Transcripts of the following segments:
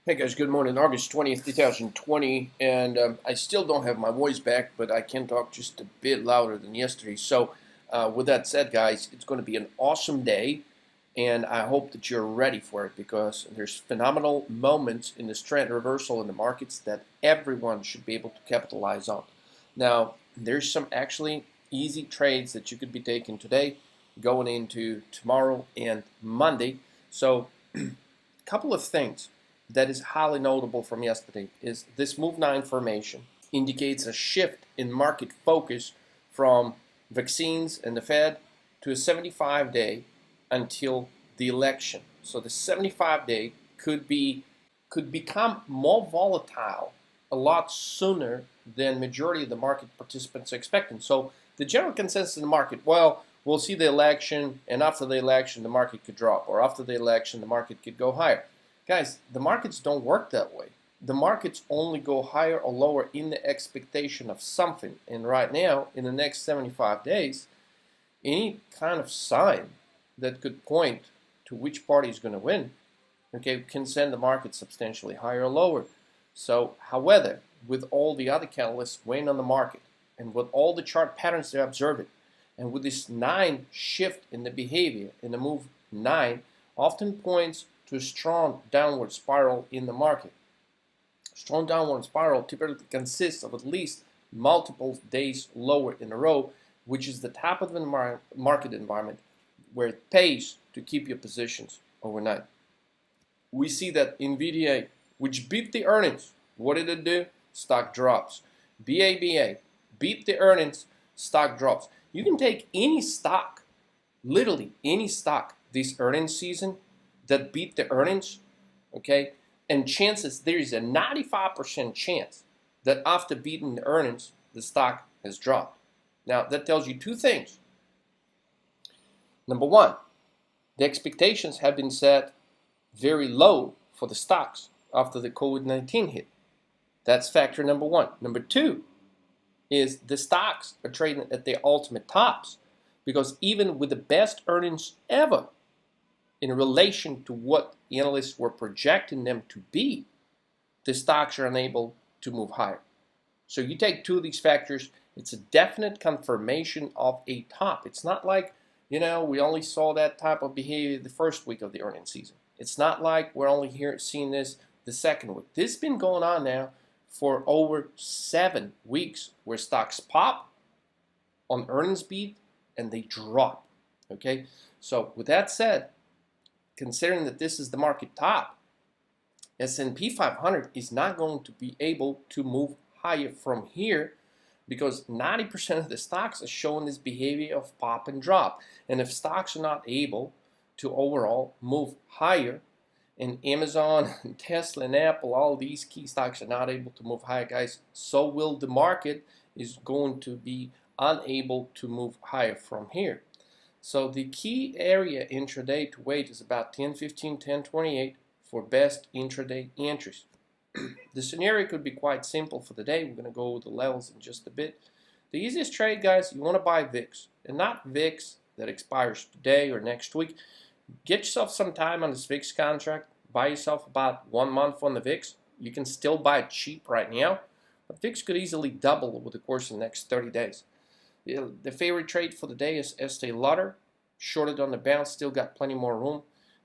Hey guys, good morning. August 20th, 2020, and I still don't have my voice back, but I can talk just a bit louder than yesterday. So, with that said, guys, it's going to be an awesome day, and I hope that you're ready for it because there's phenomenal moments in this trend reversal in the markets that everyone should be able to capitalize on. Now, there's some actually easy trades that you could be taking today, going into tomorrow and Monday. So, a couple of things that is highly notable from yesterday is this move 9 formation indicates a shift in market focus from vaccines and the Fed to a 75-day until the election. So the 75-day could become more volatile a lot sooner than majority of the market participants are expecting. So the general consensus in the market, well, we'll see the election, and after the election the market could drop, or after the election the market could go higher. Guys, the markets don't work that way. The markets only go higher or lower in the expectation of something. And right now, in the next 75 days, any kind of sign that could point to which party is going to win, okay, can send the market substantially higher or lower. So, however, with all the other catalysts weighing on the market, and with all the chart patterns they're observing, and with this 9 shift in the behavior, in the move 9, often points to a strong downward spiral in the market. Strong downward spiral typically consists of at least multiple days lower in a row, which is the type of market environment where it pays to keep your positions overnight. We see that Nvda, which beat the earnings, what did it do? Stock drops. BABA beat the earnings, stock drops. You can take any stock, literally any stock this earnings season that beat the earnings, okay, and chances, there is a 95% chance that after beating the earnings, the stock has dropped. Now, that tells you two things. Number one, the expectations have been set very low for the stocks after the COVID-19 hit. That's factor number one. Number two is the stocks are trading at their ultimate tops because even with the best earnings ever, in relation to what analysts were projecting them to be, the stocks are unable to move higher. So you take two of these factors, it's a definite confirmation of a top. It's not like, we only saw that type of behavior the first week of the earnings season. It's not like we're only seeing this the second week. This has been going on now for over 7 weeks where stocks pop on earnings beat and they drop. Okay, so with that said, considering that this is the market top, S&P 500 is not going to be able to move higher from here because 90% of the stocks are showing this behavior of pop and drop. And if stocks are not able to overall move higher, and Amazon, and Tesla, and Apple, all these key stocks are not able to move higher, guys, so will the market is going to be unable to move higher from here. So the key area intraday to wait is about 10.15, 10.28 for best intraday entries. The scenario could be quite simple for the day. We're going to go over the levels in just a bit. The easiest trade, guys, you want to buy VIX, and not VIX that expires today or next week. Get yourself some time on this VIX contract. Buy yourself about 1 month on the VIX. You can still buy it cheap right now, but VIX could easily double over the course of the next 30 days. The favorite trade for the day is Estee Lauder. Shorted on the bounce, still got plenty more room.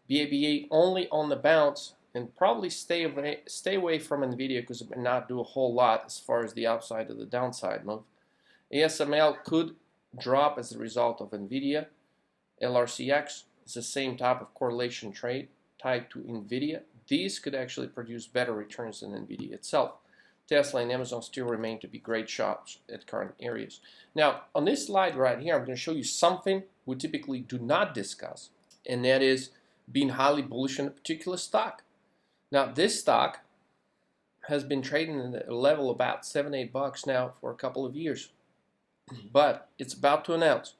BABA only on the bounce, and probably stay away from Nvda because it may not do a whole lot as far as the upside or the downside move. ASML could drop as a result of Nvda. LRCX is the same type of correlation trade tied to Nvidia. These could actually produce better returns than Nvidia itself. Tesla and Amazon still remain to be great shops at current areas. Now, on this slide right here, I'm going to show you something we typically do not discuss, and that is being highly bullish on a particular stock. Now, this stock has been trading at a level about $7-8 now for a couple of years, but it's about to announce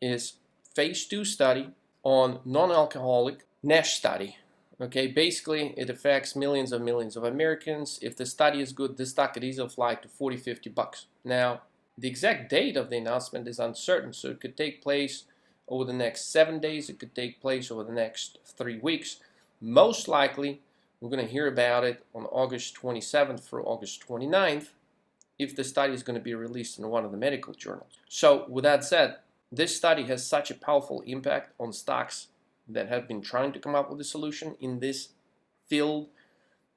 its phase 2 study on non-alcoholic NASH study. Okay, basically it affects millions of Americans. If the study is good, this stock could easily fly to $40-50. Now, the exact date of the announcement is uncertain, so it could take place over the next 7 days. It could take place over the next 3 weeks. Most likely, We're going to hear about it on August 27th through August 29th if the study is going to be released in one of the medical journals. So with that said, this study has such a powerful impact on stocks that have been trying to come up with a solution in this field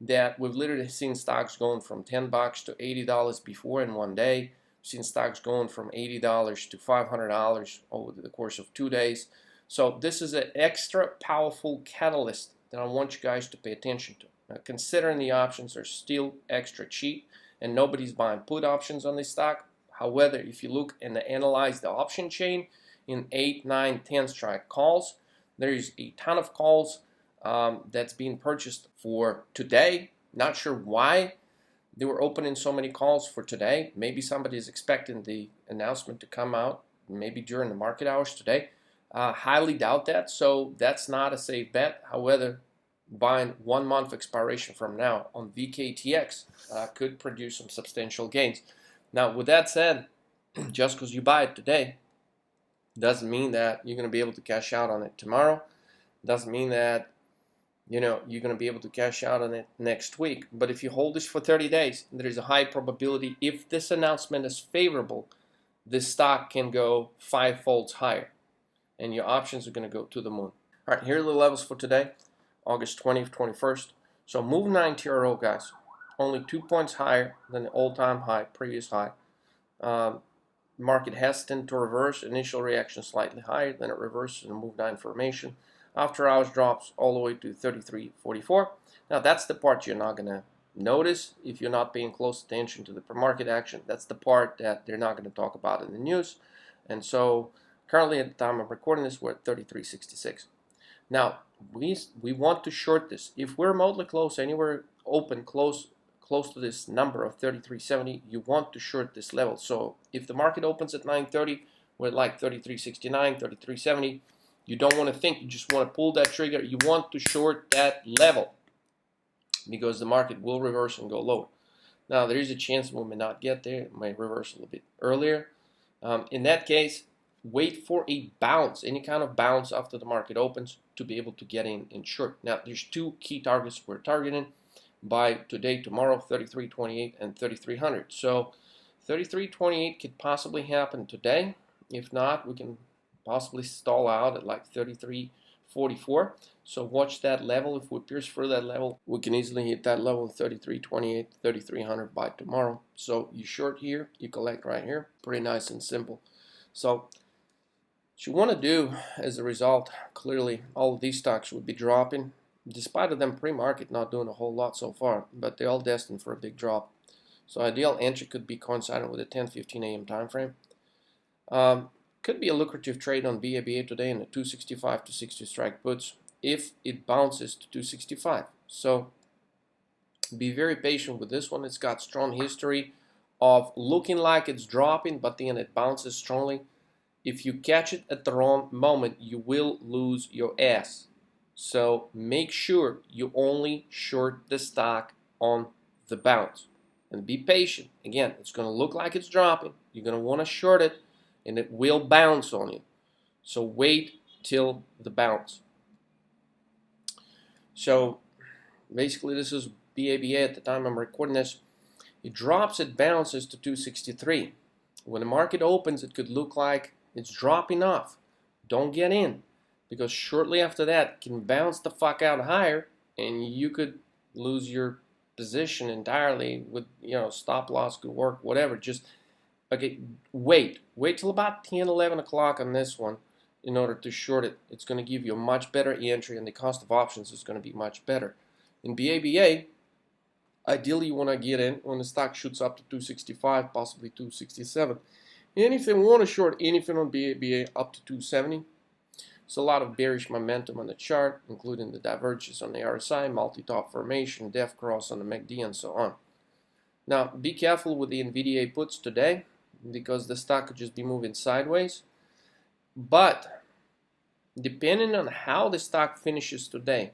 that we've literally seen stocks going from $10 to $80 before in one day. We've seen stocks going from $80 to $500 over the course of 2 days. So this is an extra powerful catalyst that I want you guys to pay attention to. Now, considering the options are still extra cheap and nobody's buying put options on this stock. However, if you look and analyze the option chain in 8, 9, 10 strike calls, there is a ton of calls that's being purchased for today. Not sure why they were opening so many calls for today. Maybe somebody is expecting the announcement to come out maybe during the market hours today. Highly doubt that, so that's not a safe bet. However, buying 1 month expiration from now on VKTX could produce some substantial gains. Now, with that said, just because you buy it today doesn't mean that you're going to be able to cash out on it tomorrow. Doesn't mean that you're going to be able to cash out on it next week. But if you hold this for 30 days, there is a high probability if this announcement is favorable, this stock can go 5-fold higher, and your options are going to go to the moon. All right, here are the levels for today, August 20th, 21st. So move 9 TRO, guys. Only 2 points higher than the all-time high, previous high. Market hesitant to reverse. Initial reaction slightly higher, then it reverses and move 9 formation. After hours drops all the way to 33.44. Now that's the part you're not going to notice if you're not paying close attention to the pre-market action. That's the part that they're not going to talk about in the news. And so currently at the time of recording this, we're at 33.66. Now we want to short this. If we're remotely close, anywhere open close to this number of 33.70, you want to short this level. So if the market opens at 9:30, we're at like 33.69, 33.70. You don't want to think, you just want to pull that trigger. You want to short that level because the market will reverse and go lower. Now, there is a chance we may not get there. It may reverse a little bit earlier. In that case, wait for a bounce, any kind of bounce after the market opens to be able to get in short. Now, there's 2 key targets we're targeting by today, tomorrow, 33.28 and 3300. So 33.28 could possibly happen today. If not, we can possibly stall out at like 33.44. So watch that level. If we pierce through that level, we can easily hit that level of 33.28, 3300 by tomorrow. So you short here, you collect right here. Pretty nice and simple. So what you want to do as a result, clearly all of these stocks would be dropping, despite of them pre-market not doing a whole lot so far, but they're all destined for a big drop. So ideal entry could be coincident with a 10:15 a.m. time frame. Could be a lucrative trade on BABA today in the 265 to 60 strike puts if it bounces to 265. So be very patient with this one. It's got strong history of looking like it's dropping, but then it bounces strongly. If you catch it at the wrong moment, you will lose your ass. So make sure you only short the stock on the bounce. And be patient. Again, it's going to look like it's dropping. You're going to want to short it, and it will bounce on you. So wait till the bounce. So basically this is BABA at the time I'm recording this. It drops, it bounces to 263. When the market opens, it could look like it's dropping off. Don't get in, because shortly after that it can bounce the fuck out higher and you could lose your position entirely with, stop loss could work, whatever. Just okay, wait till about 10, 11 o'clock on this one in order to short it. It's going to give you a much better entry, and the cost of options is going to be much better. In BABA, ideally you want to get in when the stock shoots up to 265, possibly 267. And if you want to short anything on BABA up to 270, it's a lot of bearish momentum on the chart, including the divergence on the RSI, multi-top formation, def cross on the MACD, and so on. Now, be careful with the Nvda puts today, because the stock could just be moving sideways. But depending on how the stock finishes today,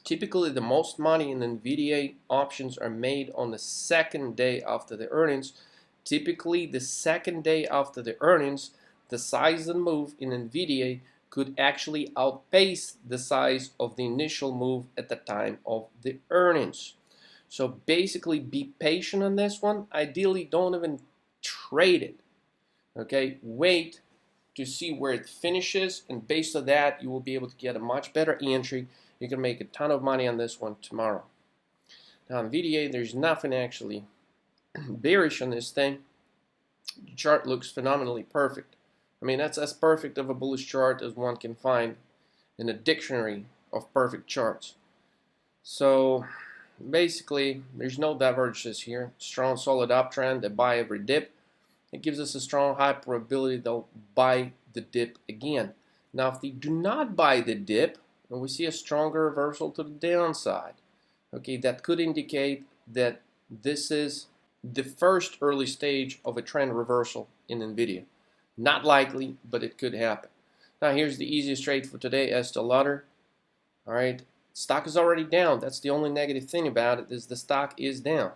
typically the most money in Nvda options are made on the second day after the earnings. Typically the second day after the earnings, the size and move in Nvda could actually outpace the size of the initial move at the time of the earnings. So basically, be patient on this one. Ideally, don't even trade it. Okay, wait to see where it finishes, and based on that, you will be able to get a much better entry. You can make a ton of money on this one tomorrow. Now, on Nvda, there's nothing actually bearish on this thing. The chart looks phenomenally perfect. I mean, that's as perfect of a bullish chart as one can find in a dictionary of perfect charts. So basically, there's no divergences here. Strong, solid uptrend. They buy every dip. It gives us a strong, high probability they'll buy the dip again. Now, if they do not buy the dip, and we see a stronger reversal to the downside, okay, that could indicate that this is the first early stage of a trend reversal in Nvidia. Not likely, but it could happen. Now, here's the easiest trade for today, Estee Lauder. All right, stock is already down. That's the only negative thing about it, is the stock is down.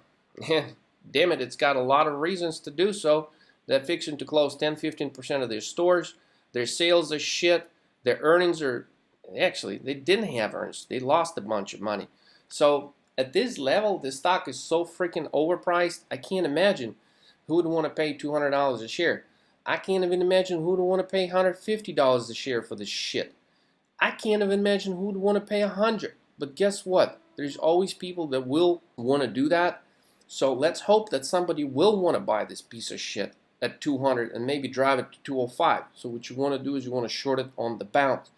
And damn it, it's got a lot of reasons to do so. They're fixing to close 10-15% of their stores. Their sales are shit. Their earnings are, actually, they didn't have earnings. They lost a bunch of money. So at this level, the stock is so freaking overpriced, I can't imagine who would want to pay $200 a share. I can't even imagine who would want to pay $150 a share for this shit. I can't even imagine who would want to pay $100. But guess what? There's always people that will want to do that. So let's hope that somebody will want to buy this piece of shit at 200 and maybe drive it to 205. So what you want to do is you want to short it on the bounce.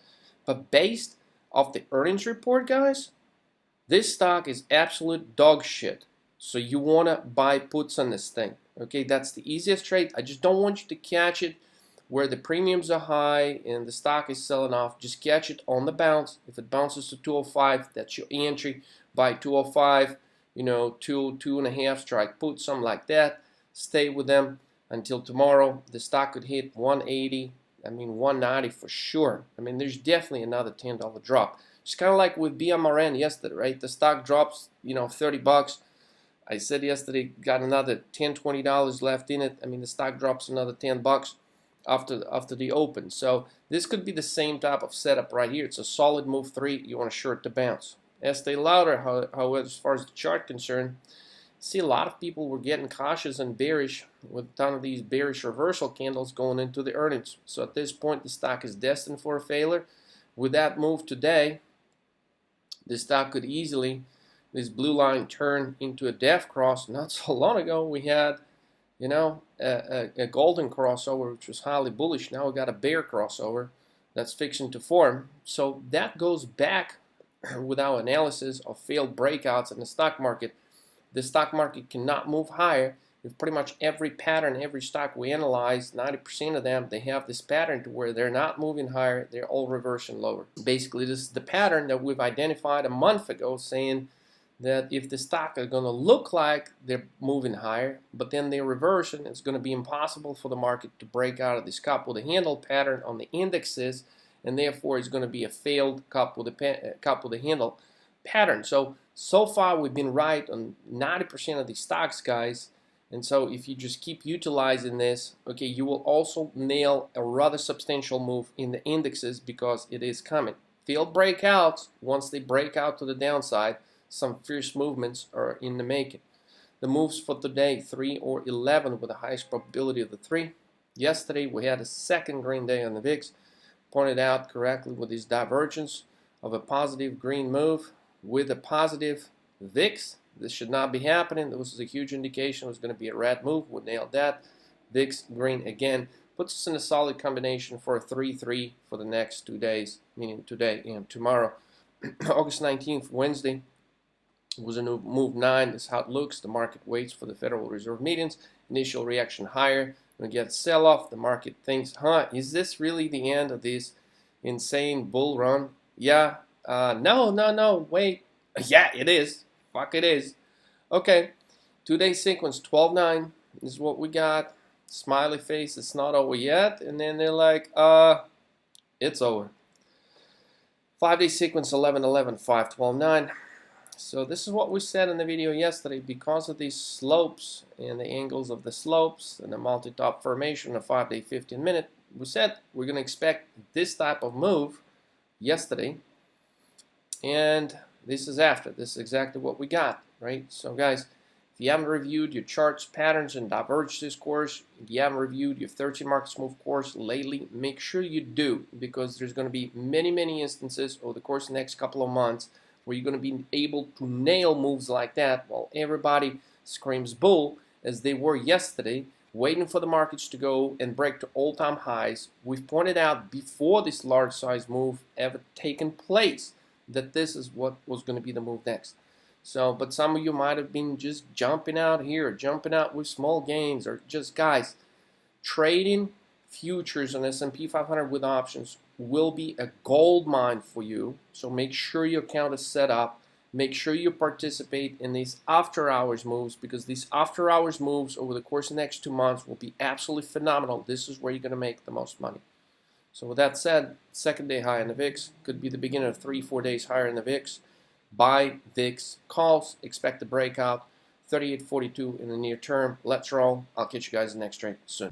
But based off the earnings report, guys, this stock is absolute dog shit. So you want to buy puts on this thing. Okay, that's the easiest trade. I just don't want you to catch it where the premiums are high and the stock is selling off. Just catch it on the bounce. If it bounces to 205, that's your entry. Buy 205, you know, 2.5 strike put, something like that. Stay with them until tomorrow. The stock could hit 180, I mean 190 for sure. I mean, there's definitely another $10 drop. It's kind of like with BMRN yesterday, right? The stock drops, you know, 30 bucks. I said yesterday, got another $10, $20 left in it. I mean, the stock drops another 10 bucks after the open. So this could be the same type of setup right here. It's a solid move 3. You want to short the bounce. Estee Lauder, however, as far as the chart concerned, see a lot of people were getting cautious and bearish with a ton of these bearish reversal candles going into the earnings. So at this point, the stock is destined for a failure. With that move today, the stock could easily, this blue line, turn into a death cross. Not so long ago, we had, you know, a golden crossover, which was highly bullish. Now we got a bear crossover that's fixing to form. So that goes back with our analysis of failed breakouts in the stock market. The stock market cannot move higher if pretty much every pattern, every stock we analyze, 90% of them, they have this pattern to where they're not moving higher, they're all reversing lower. Basically, this is the pattern that we've identified a month ago, saying that if the stock are going to look like they're moving higher, but then they're reversing, it's going to be impossible for the market to break out of this cup with a handle pattern on the indexes, and therefore it's going to be a failed cup with a handle pattern. So far we've been right on 90% of these stocks, guys. And so if you just keep utilizing this, okay, you will also nail a rather substantial move in the indexes because it is coming. Failed breakouts, once they break out to the downside, some fierce movements are in the making. The moves for today, 3 or 11 with the highest probability of the 3. Yesterday we had a second green day on the VIX. Pointed out correctly with this divergence of a positive green move with a positive VIX. This should not be happening. This was a huge indication it was going to be a red move. We nailed that. VIX green again. Puts us in a solid combination for a 3-3 for the next 2 days, meaning today and tomorrow. August 19th, Wednesday, was a new move 9. This is how it looks. The market waits for the Federal Reserve meetings. Initial reaction higher. We get sell-off. The market thinks, is this really the end of this insane bull run? Yeah. No, wait. Yeah, it is. Fuck, it is. Okay. 2-day sequence, 12-9 is what we got. Smiley face, it's not over yet. And then they're like, it's over. 5-day sequence, 11-11, 5-12-9. So this is what we said in the video yesterday. Because of these slopes and the angles of the slopes and the multi-top formation of 5-day 15-minute, we said we're going to expect this type of move yesterday, and this is after. This is exactly what we got, right? So guys, if you haven't reviewed your charts, patterns, and divergences course, if you haven't reviewed your 13 markets move course lately, make sure you do, because there's going to be many instances over the course of the next couple of months where you're going to be able to nail moves like that while everybody screams bull, as they were yesterday, waiting for the markets to go and break to all-time highs. We've pointed out before this large size move ever taken place that this is what was going to be the move next. So, but some of you might have been just jumping out here, jumping out with small gains, or just, guys, trading futures on S&P 500 with options will be a gold mine for you. So make sure your account is set up. Make sure you participate in these after hours moves, because these after hours moves over the course of the next 2 months will be absolutely phenomenal. This is where you're going to make the most money. So with that said, second day high in the VIX could be the beginning of 3-4 days higher in the VIX. Buy VIX calls, expect the breakout, 38.42 in the near term. Let's roll. I'll catch you guys in the next trade soon.